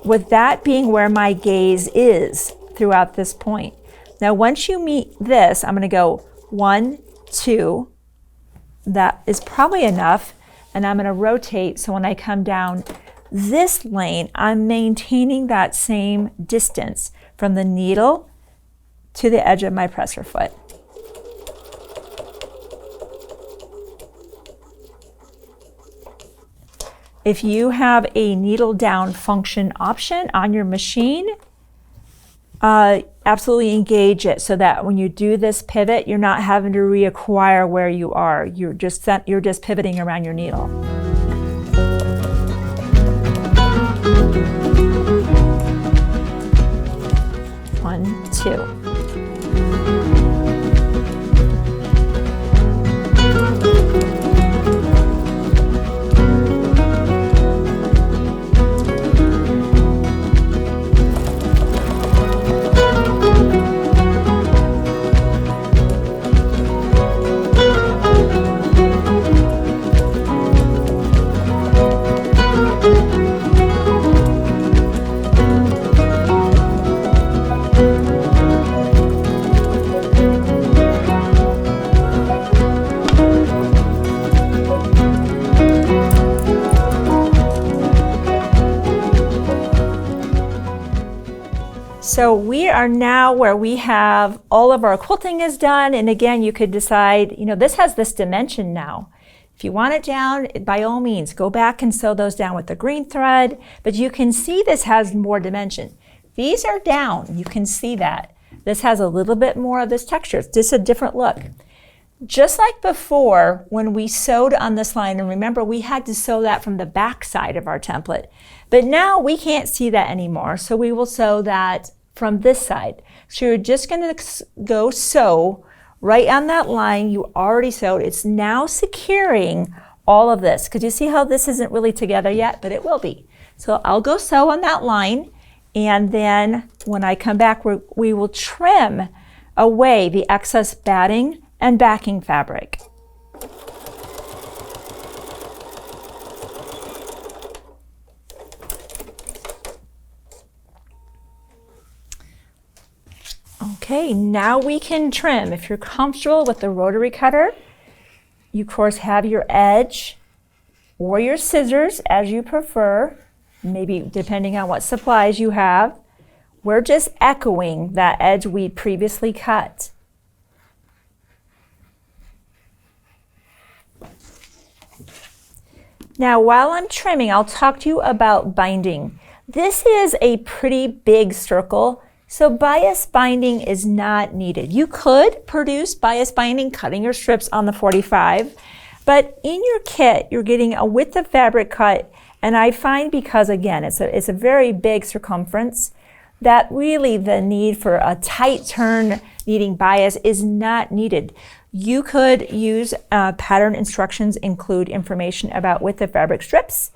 with that being where my gaze is throughout this point. Now, once you meet this, I'm going to go 1, 2. That is probably enough. And I'm going to rotate. So when I come down this lane, I'm maintaining that same distance from the needle to the edge of my presser foot. If you have a needle down function option on your machine, absolutely engage it so that when you do this pivot, you're not having to reacquire where you are. You're just pivoting around your needle. One, two. So we are now where we have all of our quilting is done. And again, you could decide, this has this dimension now. If you want it down, by all means, go back and sew those down with the green thread. But you can see this has more dimension. These are down. You can see that. This has a little bit more of this texture. It's just a different look. Just like before, when we sewed on this line, and remember, we had to sew that from the back side of our template. But now we can't see that anymore, so we will sew that from this side. So you're just going to go sew right on that line you already sewed. It's now securing all of this. Because you see how this isn't really together yet, but it will be. So I'll go sew on that line, and then when I come back, we will trim away the excess batting and backing fabric. Okay, now we can trim. If you're comfortable with the rotary cutter, you of course have your edge or your scissors as you prefer, maybe depending on what supplies you have. We're just echoing that edge we previously cut. Now, while I'm trimming, I'll talk to you about binding. This is a pretty big circle, so bias binding is not needed. You could produce bias binding cutting your strips on the 45, but in your kit, you're getting a width of fabric cut, and I find because, again, it's a very big circumference, that really the need for a tight turn needing bias is not needed. You could use pattern instructions, include information about width of fabric strips,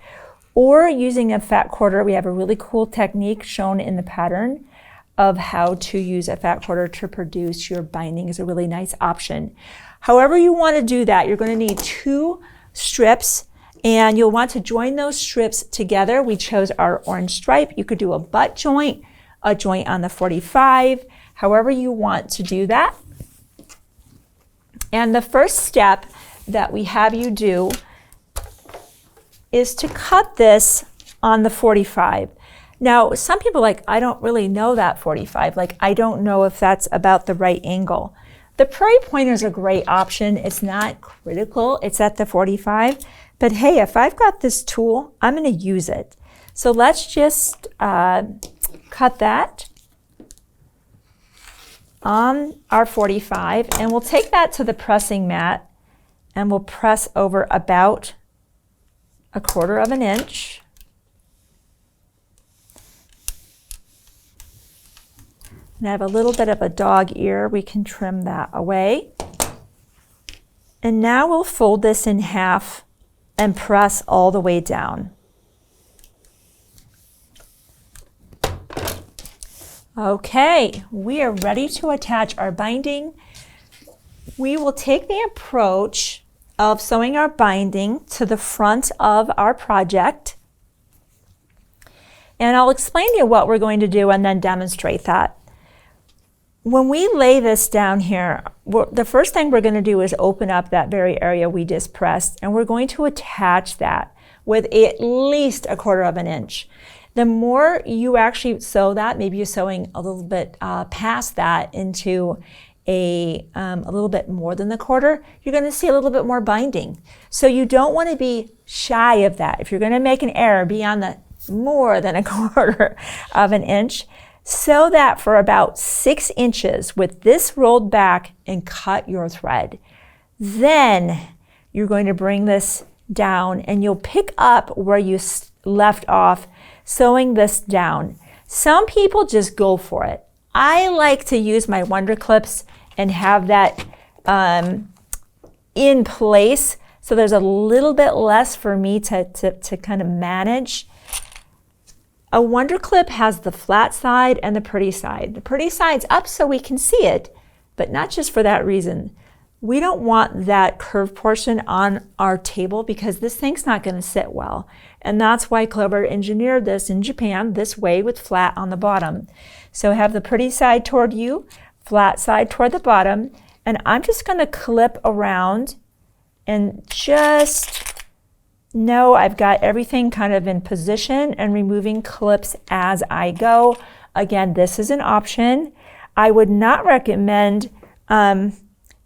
or using a fat quarter. We have a really cool technique shown in the pattern of how to use a fat quarter to produce your binding. Is a really nice option. However you want to do that, you're going to need 2 strips, and you'll want to join those strips together. We chose our orange stripe. You could do a butt joint, a joint on the 45, however you want to do that. And the first step that we have you do is to cut this on the 45. Now, some people are like, I don't really know that 45. Like, I don't know if that's about the right angle. The Prairie Pointer is a great option. It's not critical. It's at the 45. But hey, if I've got this tool, I'm going to use it. So let's just cut that on our 45, and we'll take that to the pressing mat, and we'll press over about 1/4 inch. And I have a little bit of a dog ear. We can trim that away. And now we'll fold this in half and press all the way down. Okay, we are ready to attach our binding. We will take the approach of sewing our binding to the front of our project. And I'll explain to you what we're going to do and then demonstrate that. When we lay this down here, the first thing we're going to do is open up that very area we just pressed, and we're going to attach that with at least 1/4 inch. The more you actually sew that, maybe you're sewing a little bit past that into a little bit more than the 1/4, you're going to see a little bit more binding. So you don't want to be shy of that. If you're going to make an error, be on the more than 1/4 inch. Sew that for about 6 inches with this rolled back and cut your thread. Then you're going to bring this down, and you'll pick up where you left off sewing this down. Some people just go for it. I like to use my Wonder Clips and have that in place, so there's a little bit less for me to kind of manage. A Wonder Clip has the flat side and the pretty side. The pretty side's up so we can see it, but not just for that reason. We don't want that curved portion on our table because this thing's not going to sit well. And that's why Clover engineered this in Japan this way with flat on the bottom. So have the pretty side toward you, flat side toward the bottom, and I'm just going to clip around and just know I've got everything kind of in position and removing clips as I go. Again, this is an option. I would not recommend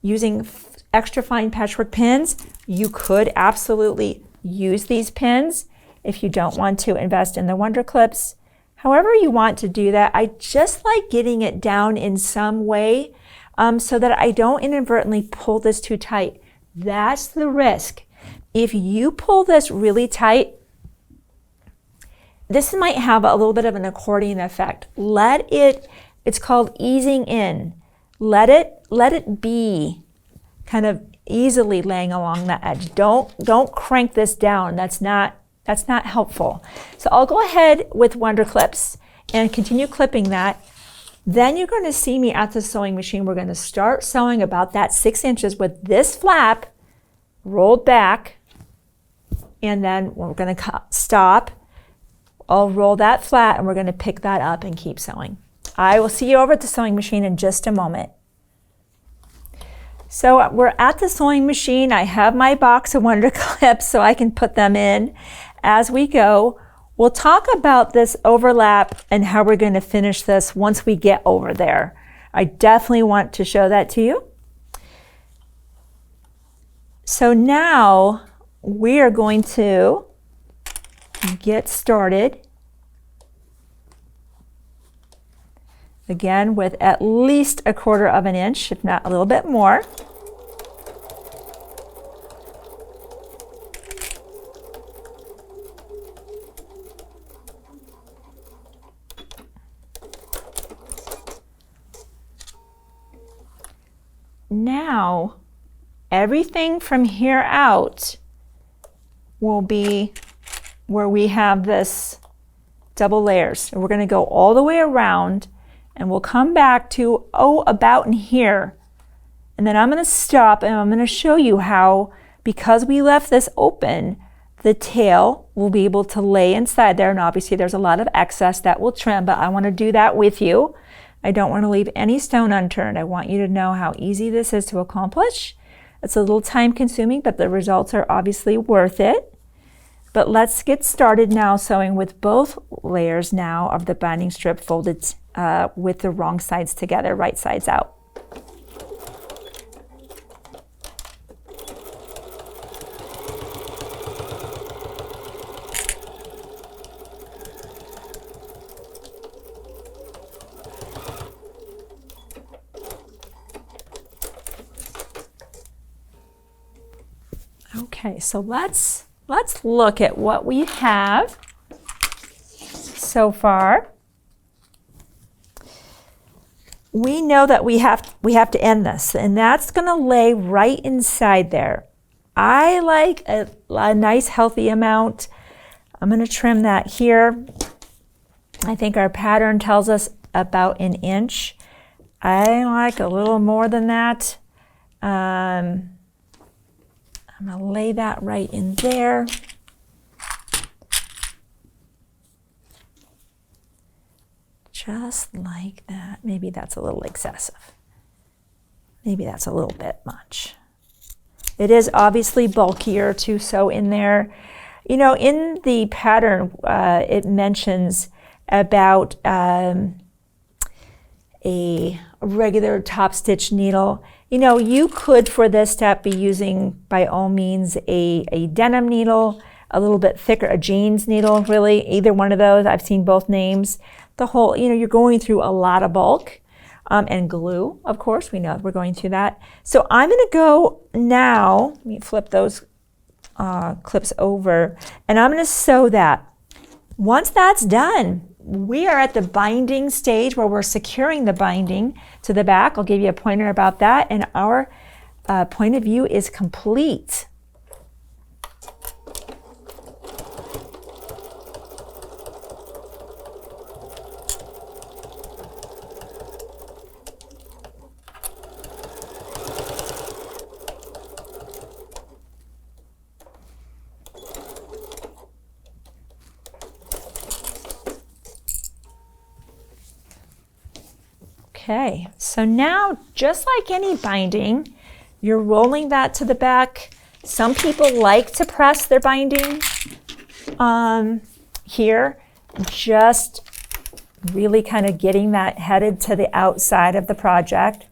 using extra fine patchwork pins. You could absolutely use these pins if you don't want to invest in the Wonder Clips. However you want to do that, I just like getting it down in some way so that I don't inadvertently pull this too tight. That's the risk. If you pull this really tight, this might have a little bit of an accordion effect. It's called easing in. Let it be kind of easily laying along the edge. Don't crank this down. That's not helpful. So I'll go ahead with Wonder Clips and continue clipping that. Then you're going to see me at the sewing machine. We're going to start sewing about that 6 inches with this flap rolled back, and then we're going to stop. I'll roll that flat and we're going to pick that up and keep sewing. I will see you over at the sewing machine in just a moment. So we're at the sewing machine. I have my box of Wonder Clips so I can put them in as we go. We'll talk about this overlap and how we're going to finish this once we get over there. I definitely want to show that to you. So now we are going to get started. Again, with at least 1/4 of an inch, if not a little bit more. Now, everything from here out will be where we have this double layers. And we're going to go all the way around and we'll come back to, about in here. And then I'm going to stop and I'm going to show you how, because we left this open, the tail will be able to lay inside there. And obviously there's a lot of excess that will trim, but I want to do that with you. I don't want to leave any stone unturned. I want you to know how easy this is to accomplish. It's a little time consuming, but the results are obviously worth it. But let's get started now sewing with both layers now of the binding strip folded with the wrong sides together, right sides out. Okay, so let's look at what we have so far. We know that we have to end this, and that's going to lay right inside there. I like a nice healthy amount. I'm going to trim that here. I think our pattern tells us about 1 inch. I like a little more than that. I'm going to lay that right in there. Just like that. Maybe that's a little excessive. Maybe that's a little bit much. It is obviously bulkier to sew in there. You know, in the pattern, it mentions about a regular top stitch needle. You know, you could for this step be using, by all means, a denim needle, a little bit thicker, a jeans needle, really, either one of those. I've seen both names. The whole, you know, you're going through a lot of bulk and glue, of course, we know we're going through that. So I'm going to go now, let me flip those clips over, and I'm going to sew that. Once that's done, we are at the binding stage where we're securing the binding to the back. I'll give you a pointer about that, and our point of view is complete. Okay, so now, just like any binding, you're rolling that to the back. Some people like to press their binding here. Just really kind of getting that headed to the outside of the project.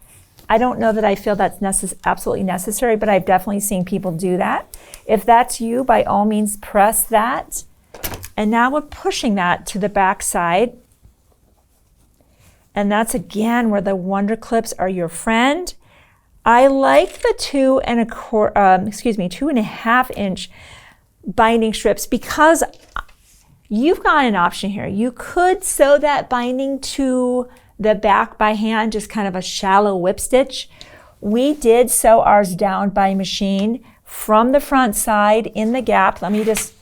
I don't know that I feel that's absolutely necessary, but I've definitely seen people do that. If that's you, by all means, press that. And now we're pushing that to the back side. And that's again where the Wonder Clips are your friend. I like the 2.5 inch binding strips because you've got an option here. You could sew that binding to the back by hand, just kind of a shallow whip stitch. We did sew ours down by machine from the front side in the gap. Let me just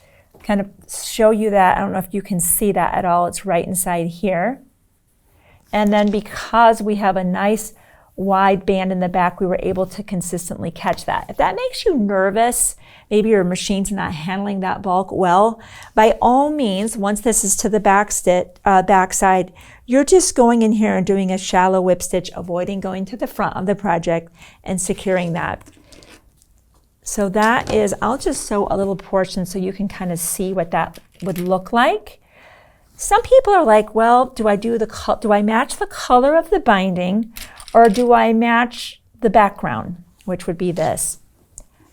kind of show you that. I don't know if you can see that at all. It's right inside here. And then because we have a nice wide band in the back, we were able to consistently catch that. If that makes you nervous, maybe your machine's not handling that bulk well, by all means, once this is to the back side, you're just going in here and doing a shallow whip stitch, avoiding going to the front of the project and securing that. So that is, I'll just sew a little portion so you can kind of see what that would look like. Some people are like, well, do I match the color of the binding, or do I match the background, which would be this?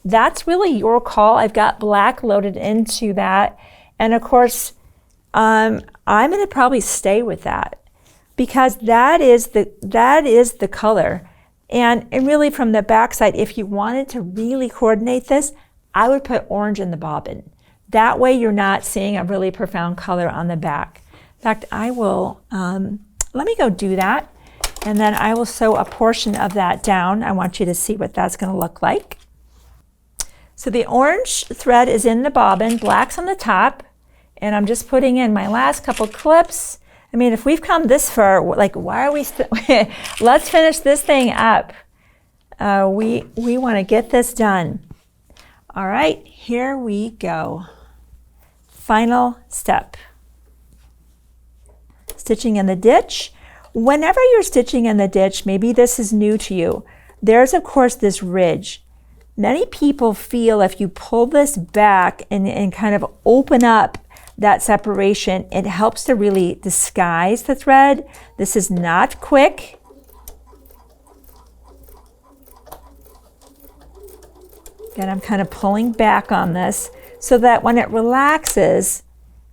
That's really your call. I've got black loaded into that. And of course, I'm going to probably stay with that because that is the color. And really from the back side, if you wanted to really coordinate this, I would put orange in the bobbin. That way you're not seeing a really profound color on the back. In fact, I will, let me go do that. And then I will sew a portion of that down. I want you to see what that's going to look like. So the orange thread is in the bobbin, black's on the top, and I'm just putting in my last couple clips. I mean, if we've come this far, like, why are we let's finish this thing up. We want to get this done. All right, here we go. Final step. Stitching in the ditch. Whenever you're stitching in the ditch, maybe this is new to you, there's of course this ridge. Many people feel if you pull this back and kind of open up that separation, it helps to really disguise the thread. This is not quick. Again, I'm kind of pulling back on this so that when it relaxes,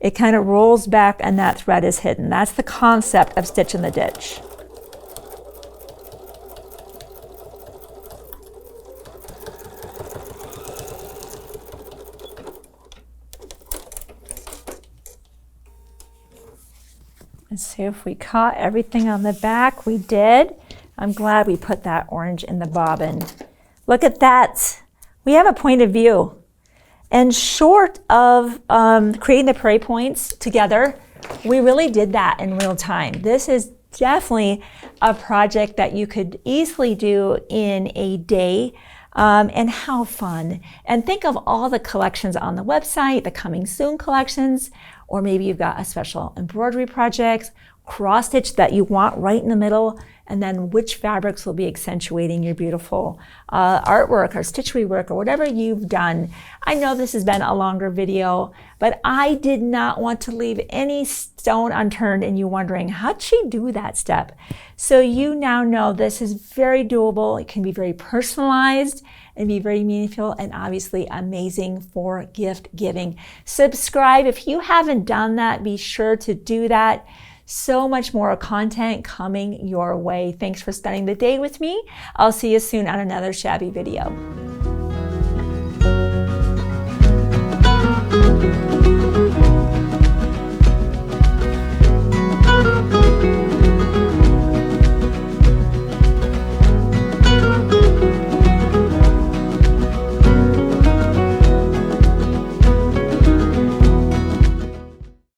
it kind of rolls back and that thread is hidden. That's the concept of stitch in the ditch. Let's see if we caught everything on the back. We did. I'm glad we put that orange in the bobbin. Look at that. We have a point of view. And short of creating the prairie points together, we really did that in real time. This is definitely a project that you could easily do in a day. And how fun. And think of all the collections on the website, the coming soon collections, or maybe you've got a special embroidery project, cross stitch that you want right in the middle, and then which fabrics will be accentuating your beautiful artwork or stitchery work or whatever you've done. I know this has been a longer video, but I did not want to leave any stone unturned and you wondering, how'd she do that step? So you now know this is very doable. It can be very personalized and be very meaningful and obviously amazing for gift giving. Subscribe. If you haven't done that, be sure to do that. So much more content coming your way. Thanks for spending the day with me. I'll see you soon on another Shabby video.